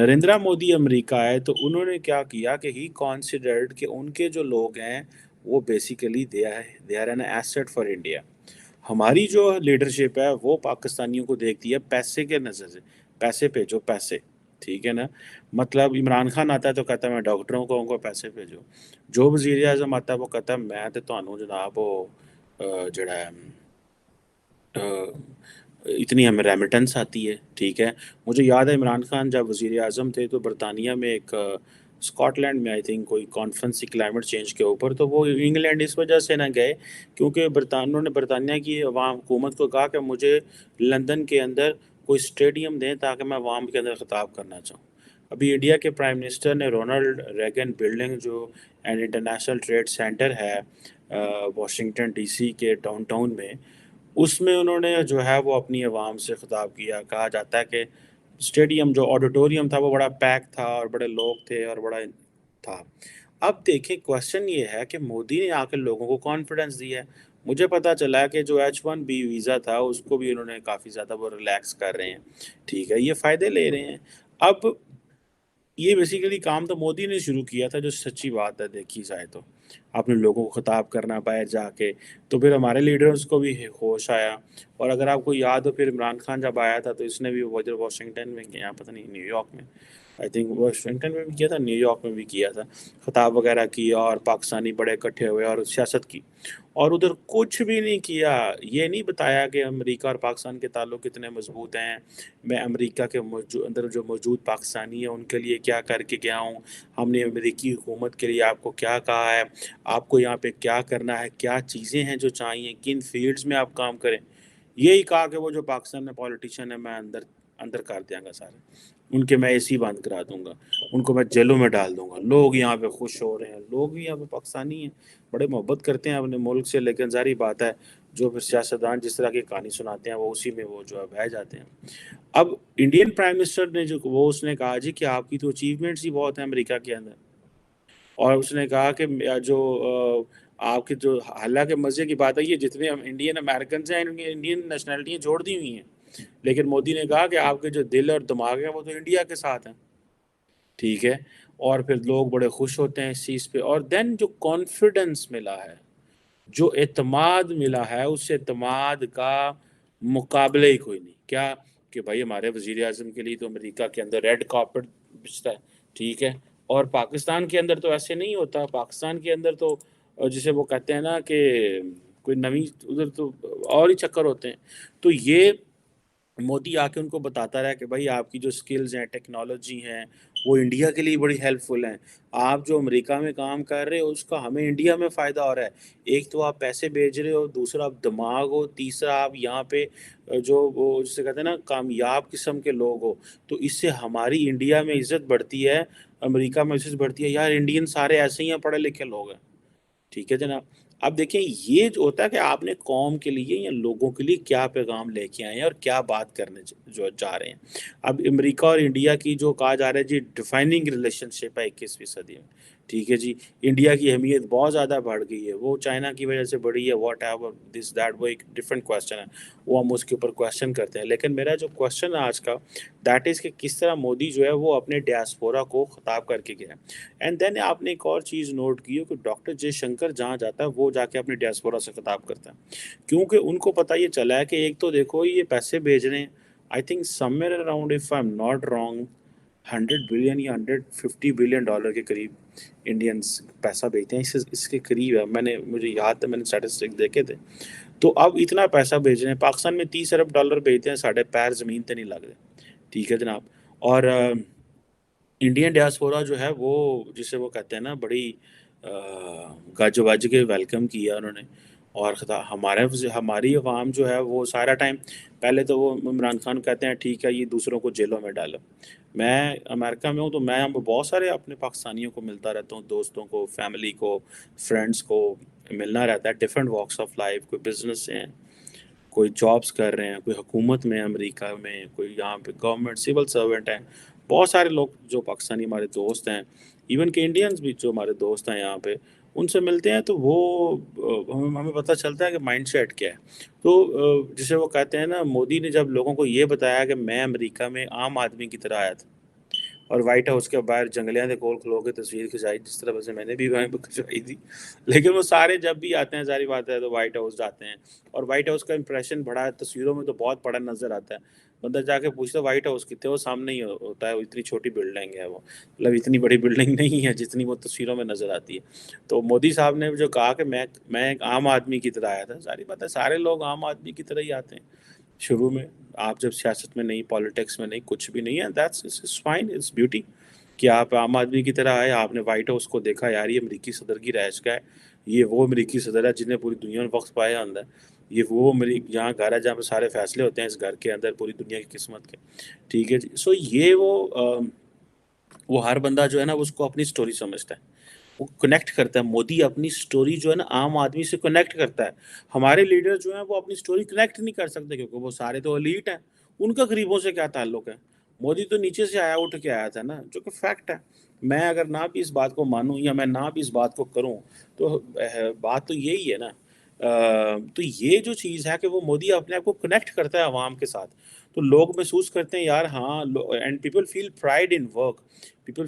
نریندرا مودی امریکہ آئے تو انہوں نے کیا کیا کہ ہی کانسیڈرڈ کہ ان کے جو لوگ ہیں وہ basically they are an asset for India. ہماری جو لیڈرشپ ہے وہ پاکستانیوں کو دیکھتی ہے پیسے کے نظر سے، پیسے بھیجو پیسے، ٹھیک ہے نا. مطلب عمران خان آتا ہے تو کہتا ہے میں ڈاکٹروں کو ان کو پیسے بھیجو. جو وزیر اعظم آتا ہے وہ کہتا ہے میں تو تانوں جناب وہ جڑا ہے اتنی ہمیں ریمیٹنس آتی ہے، ٹھیک ہے. مجھے یاد ہے عمران خان جب وزیر اعظم تھے تو برطانیہ میں ایک اسکاٹ لینڈ میں آئی تھنک کوئی کانفرنس تھی کلائمیٹ چینج کے اوپر، تو وہ انگلینڈ اس وجہ سے نہ گئے کیونکہ انہوں نے برطانیہ کی عوام حکومت کو کہا کہ مجھے لندن کے اندر کوئی اسٹیڈیم دیں تاکہ میں عوام کے اندر خطاب کرنا چاہوں. ابھی انڈیا کے پرائم منسٹر نے رونلڈ ریگن بلڈنگ جو انٹرنیشنل ٹریڈ سینٹر ہے واشنگٹن ڈی سی کے ڈاؤن ٹاؤن میں، اس میں انہوں نے جو ہے وہ اپنی عوام سے خطاب کیا. کہا جاتا ہے کہ اسٹیڈیم جو آڈیٹوریم تھا وہ بڑا پیک تھا اور بڑے لوگ تھے اور بڑا تھا. اب دیکھیں کوشچن یہ ہے کہ مودی نے آ کے لوگوں کو کانفیڈنس دیا ہے. مجھے پتا چلا کہ جو H1B ویزا تھا اس کو بھی انہوں نے کافی زیادہ وہ ریلیکس کر رہے ہیں، ٹھیک ہے، یہ فائدے لے رہے ہیں. اب یہ بیسیکلی کام تو مودی نے شروع کیا تھا، جو سچی بات ہے دیکھی جائے تو اپنے لوگوں کو خطاب کرنا باہر جا کے. تو پھر ہمارے لیڈرز کو بھی ہوش آیا. اور اگر آپ کو یاد ہو پھر عمران خان جب آیا تھا تو اس نے بھی واشنگٹن میں کیا، پتہ نہیں نیو یارک میں، آئی تھنک واشنگٹن میں بھی کیا تھا، نیو یارک میں بھی کیا تھا، خطاب وغیرہ کیا اور پاکستانی بڑے اکٹھے ہوئے اور سیاست کی. اور ادھر کچھ بھی نہیں کیا، یہ نہیں بتایا کہ امریکہ اور پاکستان کے تعلق کتنے مضبوط ہیں، میں امریکہ کے اندر جو موجود پاکستانی ہیں ان کے لیے کیا کر کے گیا ہوں، ہم نے امریکی حکومت کے لیے آپ کو کیا کہا ہے، آپ کو یہاں پہ کیا کرنا ہے، کیا چیزیں ہیں جو چاہیے، کن فیلڈز میں آپ کام کریں. یہی کہا کہ وہ جو پاکستان میں پولیٹیشین ہے میں اندر کر دیا گا سارے، ان کے میں اے سی بند کرا دوں گا، ان کو میں جیلوں میں ڈال دوں گا. لوگ یہاں پہ خوش ہو رہے ہیں، لوگ بھی یہاں پہ پاکستانی ہیں، بڑے محبت کرتے ہیں اپنے ملک سے، لیکن ظاہری بات ہے جو پھر سیاستدان جس طرح کی کہانی سناتے ہیں وہ اسی میں وہ جو ہے بہہ جاتے ہیں. اب انڈین پرائم منسٹر نے اس نے کہا جی کہ آپ کی تو اچیومنٹس ہی بہت ہیں امریکہ کے اندر. اور اس نے کہا کہ جو آپ کے جو حالانکہ مزے کی بات ہے یہ جتنے ہم انڈین امریکنز ہیں انڈین نیشنلٹیاں جوڑ دی ہوئی ہیں، لیکن مودی نے کہا کہ آپ کے جو دل اور دماغ ہیں وہ تو انڈیا کے ساتھ ہیں، ٹھیک ہے. اور پھر لوگ بڑے خوش ہوتے ہیں اس چیز پہ. اور دین جو کانفیڈنس ملا ہے، جو اعتماد ملا ہے، اس اعتماد کا مقابلہ ہی کوئی نہیں. کیا کہ بھائی ہمارے وزیر اعظم کے لیے تو امریکہ کے اندر ریڈ کارپٹ بچتا ہے، ٹھیک ہے. اور پاکستان کے اندر تو ایسے نہیں ہوتا. پاکستان کے اندر تو جسے وہ کہتے ہیں نا کہ کوئی نویں ادھر تو اور ہی چکر ہوتے ہیں. تو یہ مودی آ کے ان کو بتاتا رہا کہ بھائی آپ کی جو سکلز ہیں، ٹیکنالوجی ہیں، وہ انڈیا کے لیے بڑی ہیلپ فل ہیں. آپ جو امریکہ میں کام کر رہے ہو اس کا ہمیں انڈیا میں فائدہ ہو رہا ہے. ایک تو آپ پیسے بھیج رہے ہو، دوسرا آپ دماغ ہو، تیسرا آپ یہاں پہ جو وہ جسے کہتے ہیں نا کامیاب قسم کے لوگ ہو. تو اس سے ہماری انڈیا میں عزت بڑھتی ہے، امریکہ میں عزت بڑھتی ہے. یار انڈین سارے ایسے ہی ہیں، پڑھے لکھے لوگ ہیں، ٹھیک ہے جناب. اب دیکھیں یہ جو ہوتا ہے کہ آپ نے قوم کے لیے یا لوگوں کے لیے کیا پیغام لے کے آئے ہیں اور کیا بات کرنے جو چاہ رہے ہیں. اب امریکہ اور انڈیا کی جو کہا جا رہا ہے جی ڈیفائننگ ریلیشن شپ ہے 21ویں صدی میں، ٹھیک ہے جی. انڈیا کی اہمیت بہت زیادہ بڑھ گئی ہے، وہ چائنا کی وجہ سے بڑھی ہے، واٹ ایور دس دیٹ، وہ ایک ڈفرینٹ کویشچن ہے، وہ ہم اس کے اوپر کویشچن کرتے ہیں. لیکن میرا جو کویشچن ہے آج کا دیٹ از کہ کس طرح مودی جو ہے وہ اپنے ڈیاسپورا کو خطاب کر کے گیا. اینڈ دین آپ نے ایک اور چیز نوٹ کی ہو کہ ڈاکٹر جے شنکر جہاں جاتا ہے وہ جا کے اپنے ڈیاسپورا سے خطاب کرتا ہے، کیونکہ ان کو پتہ یہ چلا ہے کہ ایک تو دیکھو یہ پیسے بھیج رہے ہیں، I think some where around if I am not wrong 100 billion یا $150 بلین کے قریب انڈینس پیسہ بھیجتے ہیں. اس کے قریب ہے، مجھے یاد ہے میں نے اسٹیٹسٹک دیکھے تھے. تو اب اتنا پیسہ بھیج رہے ہیں، پاکستان میں $30 ارب بھیجتے ہیں، ساڑھے پیر زمین تے نہیں لگ رہے، ٹھیک ہے جناب. اور انڈین ڈیاسپورا جو ہے وہ جسے وہ کہتے ہیں نا بڑی گج وج کے ویلکم کیا انہوں نے. اور ہماری عوام جو ہے وہ سارا ٹائم پہلے تو وہ عمران خان کہتے ہیں ٹھیک ہے یہ دوسروں کو جیلوں میں ڈالو. میں امریکہ میں ہوں تو میں یہاں پہ بہت سارے اپنے پاکستانیوں کو ملتا رہتا ہوں، دوستوں کو، فیملی کو، فرینڈس کو ملنا رہتا ہے. ڈفرینٹ واکس آف لائف، کوئی بزنس سے ہیں، کوئی جابس کر رہے ہیں، کوئی حکومت میں امریکہ میں، کوئی یہاں پہ گورنمنٹ سول سرونٹ ہیں. بہت سارے لوگ جو پاکستانی ہمارے دوست ہیں، ایون کہ انڈینز بھی جو ہمارے دوست ہیں یہاں پہ، ان سے ملتے ہیں تو وہ ہمیں پتہ چلتا ہے کہ مائنڈ سیٹ کیا ہے. تو جسے وہ کہتے ہیں نا مودی نے جب لوگوں کو یہ بتایا کہ میں امریکہ میں عام آدمی کی طرح آیا تھا، اور وائٹ ہاؤس کے باہر جنگلیاں دے کول کھلو کے تصویر کھنچائی، جس طرح سے میں نے بھی وہاں پہ کھنچوائی تھی. لیکن وہ سارے جب بھی آتے ہیں ظاہری بات ہے تو وائٹ ہاؤس جاتے ہیں، اور وائٹ ہاؤس کا امپریشن بڑا تصویروں میں تو بہت بڑا نظر آتا ہے. بندہ جا کے پوچھتا ہے وائٹ ہاؤس کتنے، وہ سامنے ہی ہوتا ہے، وہ اتنی چھوٹی بلڈنگ ہے، وہ مطلب اتنی بڑی بلڈنگ نہیں ہے جتنی وہ تصویروں میں نظر آتی ہے. تو مودی صاحب نے جو کہا کہ میں ایک عام آدمی کی طرح آیا تھا، ساری بات ہے سارے لوگ عام آدمی کی طرح ہی آتے ہیں شروع میں. آپ جب سیاست میں نہیں، پالیٹکس میں نہیں، کچھ بھی نہیں ہے، دیٹس فائن، اٹس بیوٹی کہ آپ عام آدمی کی طرح آئے. آپ نے وائٹ ہاؤس کو دیکھا، یار یہ امریکی صدر کی رہائش کا ہے، یہ وہ امریکی صدر ہے جس نے پوری دنیا میں وقت پایا اندر، یہ وہ یہاں گھر ہے جہاں پہ سارے فیصلے ہوتے ہیں اس گھر کے اندر پوری دنیا کی قسمت کے. ٹھیک ہے جی. سو یہ وہ ہر بندہ جو ہے نا اس کو اپنی سٹوری سمجھتا ہے، وہ کنیکٹ کرتا ہے. مودی اپنی سٹوری جو ہے نا عام آدمی سے کنیکٹ کرتا ہے. ہمارے لیڈر جو ہیں وہ اپنی سٹوری کنیکٹ نہیں کر سکتے کیونکہ وہ سارے تو ایلیٹ ہیں، ان کا غریبوں سے کیا تعلق ہے. مودی تو نیچے سے آیا، اٹھ کے آیا تھا نا، جو کہ فیکٹ ہے. میں اگر نہ بھی اس بات کو مانوں یا میں نہ بھی اس بات کو کروں تو بات تو یہی ہے نا. تو یہ جو چیز ہے کہ وہ مودی اپنے آپ کو کنیکٹ کرتا ہے عوام کے ساتھ، تو لوگ محسوس کرتے ہیں یار ہاں. And people feel pride in work, people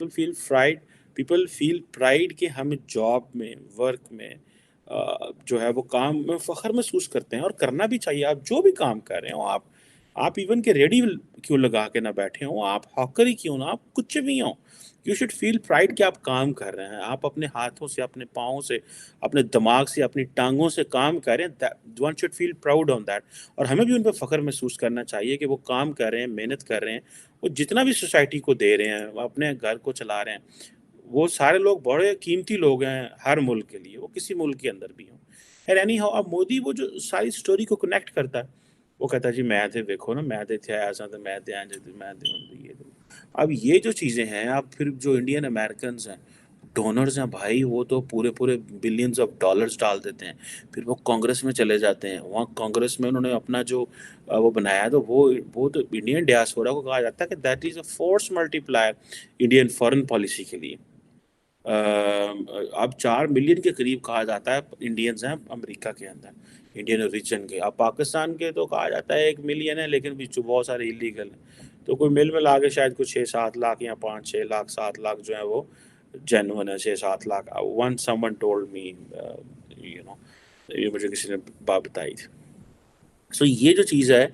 feel pride, people feel pride کہ ہم جاب میں، ورک میں جو ہے وہ کام میں فخر محسوس کرتے ہیں. اور کرنا بھی چاہیے. آپ جو بھی کام کر رہے ہوں، آپ ایون کہ ریڈی کیوں لگا کے نہ بیٹھے ہوں، آپ ہاکر ہی کیوں نہ، آپ کچھ بھی ہوں، یو شوڈ فیل پرائڈ کہ آپ کام کر رہے ہیں. آپ اپنے ہاتھوں سے، اپنے پاؤں سے، اپنے دماغ سے، اپنی ٹانگوں سے کام کر رہے ہیں. One should feel proud on that. اور ہمیں بھی ان پہ فخر محسوس کرنا چاہیے کہ وہ کام کر رہے ہیں، محنت کر رہے ہیں، وہ جتنا بھی سوسائٹی کو دے رہے ہیں، وہ اپنے گھر کو چلا رہے ہیں. وہ سارے لوگ بڑے قیمتی لوگ ہیں ہر ملک کے لیے، وہ کسی ملک کے اندر بھی ہوں. خیر اینی ہاؤ، اب مودی وہ جو ساری سٹوری کو کنیکٹ کرتا ہے، وہ کہتا ہے جی میں تے دیکھو نا، میں تے تھے ایسا، تو میں تے یہ. اب یہ جو چیزیں ہیں، اب پھر جو انڈین امریکنز ہیں، ڈونرز ہیں بھائی، وہ تو پورے پورے بلینز آف ڈالرز ڈال دیتے ہیں. پھر وہ کانگریس میں چلے جاتے ہیں، وہاں کانگریس میں انہوں نے اپنا جو وہ بنایا، تو وہ تو انڈین ڈیاسپورا کو کہا جاتا ہے کہ that is a force multiplier Indian foreign policy کے لیے. اب 4 ملین کے قریب کہا جاتا ہے انڈینز ہیں امریکہ کے اندر، انڈین اوریجن کے. اب پاکستان کے تو کہا جاتا ہے 1 ملین ہے، لیکن بھی بہت سارے ایلیگل ہیں. تو کوئی مل ملا کے شاید کچھ 6-7 لاکھ یا 5-6 لاکھ 7 لاکھ جو ہیں وہ جینون ہے. 6-7 lakh one someone told me, you know, یہ مجھے کسی نے بات بتائی تھی. سو یہ جو چیز ہے،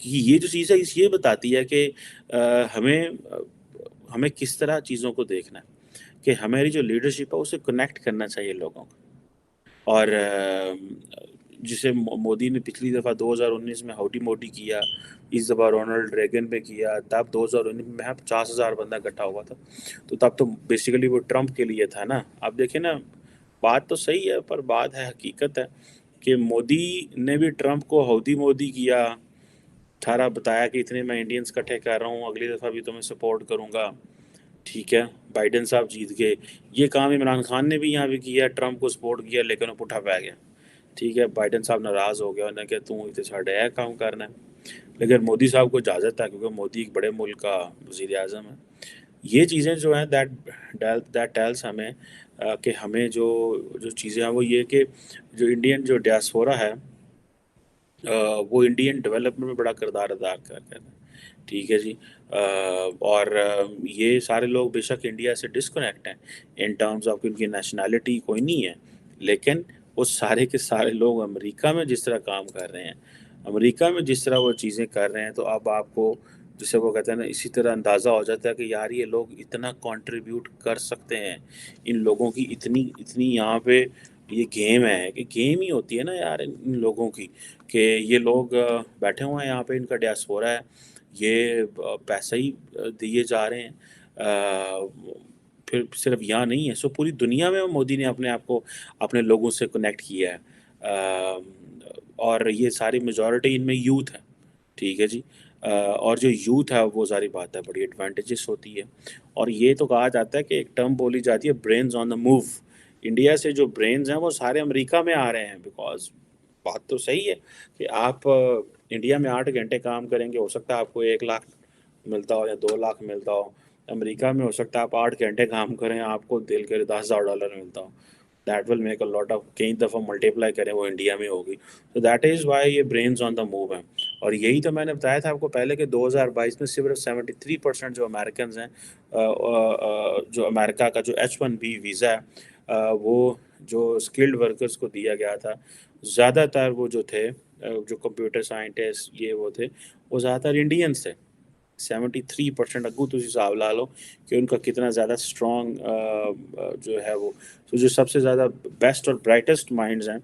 یہ جو چیز ہے یہ بتاتی ہے کہ ہمیں کس طرح چیزوں کو دیکھنا ہے، کہ ہماری جو لیڈرشپ ہے اسے کنیکٹ کرنا چاہیے لوگوں کو. اور جسے مودی نے پچھلی دفعہ 2019 میں ہاؤڈی موڈی کیا، اس دفعہ رونلڈ ریگن پہ کیا، تب 2019 میں 50,000 بندہ اکٹھا ہوا تھا. تو تب تو بیسیکلی وہ ٹرمپ کے لیے تھا نا. اب دیکھیں نا، بات تو صحیح ہے پر بات ہے، حقیقت ہے کہ مودی نے بھی ٹرمپ کو ہاؤڈی مودی کیا، سارا بتایا کہ اتنے میں انڈینز اکٹھے کر رہا ہوں، اگلی دفعہ بھی تمہیں سپورٹ کروں گا. ٹھیک ہے، بائیڈن صاحب جیت گئے. یہ کام عمران خان نے بھی یہاں بھی کیا، ٹرمپ کو سپورٹ کیا، لیکن وہ پٹھا پہ گیا. ٹھیک ہے، بائیڈن صاحب ناراض ہو گیا، انہوں نے کہا تو اتنے ساڑھے ہے کام کرنا ہے. لیکن مودی صاحب کو اجازت ہے کیونکہ مودی ایک بڑے ملک کا وزیر اعظم ہے. یہ چیزیں جو ہیں دیٹ ٹیلس ہمیں کہ ہمیں جو چیزیں ہیں وہ یہ کہ جو انڈین جو ڈیاسپورا ہے وہ انڈین ڈیولپمنٹ میں بڑا کردار ادا کر رہا ہے. ٹھیک ہے جی. اور یہ سارے لوگ بے شک انڈیا سے ڈسکنیکٹ ہیں ان ٹرمز آف ان کی نیشنلٹی کوئی نہیں ہے، لیکن وہ سارے کے سارے لوگ امریکہ میں جس طرح کام کر رہے ہیں، امریکہ میں جس طرح وہ چیزیں کر رہے ہیں، تو اب آپ کو جسے وہ کہتے ہیں نا، اسی طرح اندازہ ہو جاتا ہے کہ یار یہ لوگ اتنا کنٹریبیوٹ کر سکتے ہیں. ان لوگوں کی اتنی یہاں پہ یہ گیم ہے کہ گیم ہی ہوتی ہے نا یار ان لوگوں کی، کہ یہ لوگ بیٹھے ہوئے ہیں یہاں پہ، ان کا ڈیاسپورا ہے، یہ پیسہ ہی دیے جا رہے ہیں. پھر صرف یہاں نہیں ہے، سو پوری دنیا میں مودی نے اپنے آپ کو اپنے لوگوں سے کنیکٹ کیا ہے. اور یہ ساری میجورٹی ان میں یوتھ ہے. ٹھیک ہے جی. اور جو یوتھ ہے وہ ساری بات ہے بڑی ایڈوانٹیجز ہوتی ہے. اور یہ تو کہا جاتا ہے کہ ایک ٹرم بولی جاتی ہے، brains on the move. India سے جو برینز ہیں وہ سارے امریکہ میں آ رہے ہیں، بیکاز بات تو صحیح ہے کہ آپ انڈیا میں 8 گھنٹے کام کریں گے، ہو سکتا ہے آپ کو 1 لاکھ ملتا ہو یا 2 لاکھ ملتا ہو. امریکہ میں ہو سکتا ہے آپ 8 گھنٹے کام کریں، آپ کو دل کرے $10,000 ملتا ہو. That will make a lot of, کئی دفعہ ملٹیپلائی کریں وہ انڈیا میں ہوگی. تو دیٹ از وائی یہ برینز آن دا موو ہے. اور یہی تو میں نے بتایا تھا آپ کو پہلے کہ 2022 میں صرف 73% جو امریکنز ہیں جو امریکہ کا جو H1B ویزا ہے وہ جو اسکلڈ ورکرز کو دیا گیا تھا، زیادہ تر وہ جو تھے جو کمپیوٹر سائنٹسٹ یہ وہ تھے، وہ زیادہ تر انڈینس تھے۔ 73% اگو تسی حساب لا لو کہ ان کا کتنا زیادہ اسٹرانگ جو ہے وہ، تو جو سب سے زیادہ بیسٹ اور برائٹسٹ مائنڈز ہیں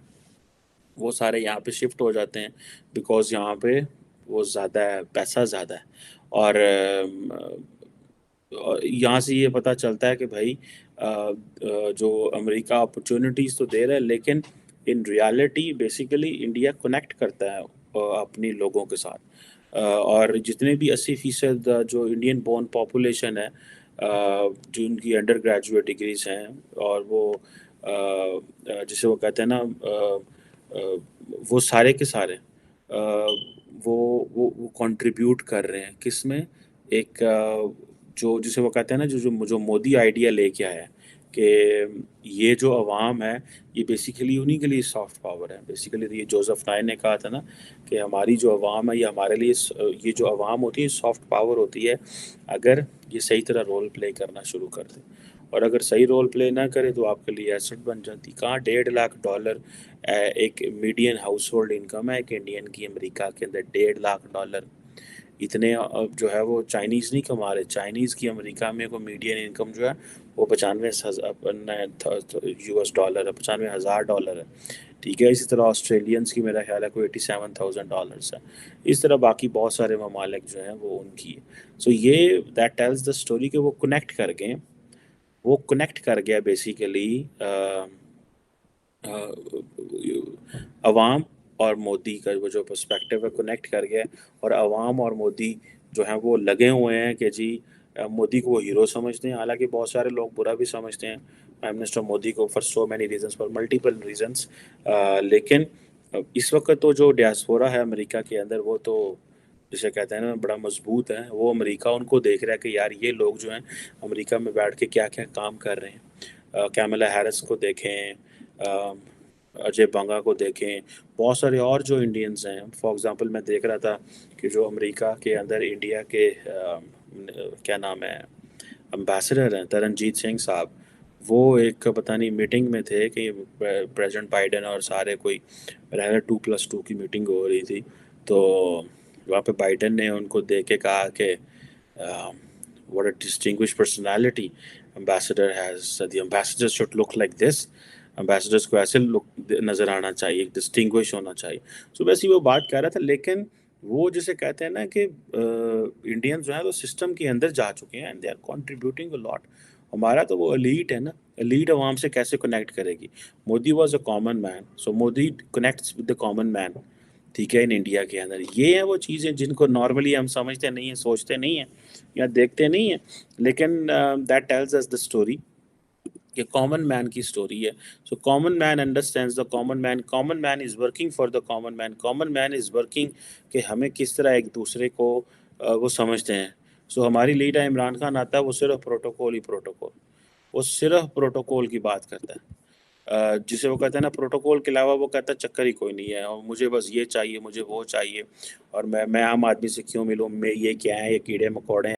وہ سارے یہاں پہ شفٹ ہو جاتے ہیں، بیکاز یہاں پہ وہ زیادہ ہے، پیسہ زیادہ ہے، اور یہاں سے یہ پتہ چلتا ہے کہ بھائی جو امریکہ اپرچونٹیز تو دے رہا ہے، لیکن in reality basically India connect کرتا ہے اپنی لوگوں کے ساتھ، اور جتنے بھی 80% جو انڈین بورن پاپولیشن ہے جو ان کی انڈر گریجویٹ ڈگریز ہیں، اور وہ جسے وہ کہتے ہیں نا وہ سارے کے سارے وہ کنٹریبیوٹ کر رہے ہیں کس میں، ایک جو جسے وہ کہتے ہیں نا جو مودی آئیڈیا لے کے آیا ہے کہ یہ جو عوام ہے یہ بیسیکلی انہی کے لیے سافٹ پاور ہے۔ بیسیکلی یہ جوزف نائن نے کہا تھا نا کہ ہماری جو عوام ہے یہ ہمارے لیے یہ جو عوام ہوتی ہے سافٹ پاور ہوتی ہے اگر یہ صحیح طرح رول پلے کرنا شروع کر دے، اور اگر صحیح رول پلے نہ کرے تو آپ کے لیے ایسٹ بن جاتی۔ کہاں $1.5 ایک میڈین ہاؤس ہولڈ انکم ہے ایک انڈین کی امریکہ کے اندر $1.5 اتنے جو ہے وہ چائنیز نہیں کما رہے۔ چائنیز کی امریکہ میں کو میڈین انکم جو ہے وہ $95,000 ہے، ٹھیک ہے۔ اسی طرح آسٹریلینس کی میرا خیال ہے کوئی $87,000 ہے۔ اس طرح باقی بہت سارے ممالک جو ہیں وہ ان کی ہے۔ سو یہ دیٹ ٹیلز دا اسٹوری کہ وہ کنیکٹ کر گیا بیسیکلی عوام اور مودی کا وہ جو پرسپیکٹیو ہے کنیکٹ کر گیا، اور عوام اور مودی جو ہیں وہ لگے ہوئے ہیں کہ جی مودی کو وہ ہیرو سمجھتے ہیں، حالانکہ بہت سارے لوگ برا بھی سمجھتے ہیں پرائم منسٹر مودی کو for so many reasons, for multiple reasons, لیکن اس وقت تو جو ڈیاسپورا ہے امریکہ کے اندر وہ تو جسے کہتے ہیں نا بڑا مضبوط ہے، وہ امریکہ ان کو دیکھ رہا ہے کہ یار یہ لوگ جو ہیں امریکہ میں بیٹھ کے کیا کیا کام کر رہے ہیں۔ کیملا ہیرس کو دیکھیں، اجے بنگا کو دیکھیں، بہت سارے اور جو انڈینز ہیں، فار ایگزامپل میں دیکھ رہا تھا کہ جو امریکہ کے اندر انڈیا کے کیا نام ہے امبیسڈر ہیں ترنجیت سنگھ صاحب، وہ ایک پتہ نہیں میٹنگ میں تھے کہ پریزیڈنٹ بائیڈن اور سارے کوئی میرا 2+2 کی میٹنگ ہو رہی تھی، تو وہاں پہ بائیڈن نے ان کو دیکھ کے کہا کہ what a distinguished personality ambassador has. The ambassador should look like this. Ambassadors کو ایسے لک نظر آنا چاہیے، ڈسٹنگوش ہونا چاہیے۔ سو ویسے وہ بات کہہ رہا تھا، لیکن وہ جسے کہتے ہیں نا کہ انڈین جو ہیں تو سسٹم کے اندر جا چکے ہیں، اینڈ دے آر کنٹریبیوٹنگ اے لاٹ۔ ہمارا تو وہ ایلیٹ ہے نا، ایلیٹ عوام سے کیسے کنیکٹ کرے گی؟ Modi was a common man, so Modi connects with the common مین، ٹھیک ہے، ان انڈیا کے اندر۔ یہ ہیں وہ چیزیں جن کو نارملی ہم سمجھتے نہیں ہیں، سوچتے نہیں ہیں یا دیکھتے نہیں ہیں، لیکن that tells us the story, یہ کامن مین کی سٹوری ہے۔ So common man understands the common man is working for the common man is working کہ ہمیں کس طرح ایک دوسرے کو وہ سمجھتے ہیں۔ سو ہماری لیڈر عمران خان آتا ہے، وہ صرف پروٹوکول، وہ صرف پروٹوکول کی بات کرتا ہے، جسے وہ کہتے ہیں نا پروٹوکول کے علاوہ وہ کہتا ہے چکر ہی کوئی نہیں ہے، اور مجھے بس یہ چاہیے، مجھے وہ چاہیے، اور میں عام آدمی سے کیوں ملوں، میں یہ کیا ہے، یہ کیڑے مکوڑے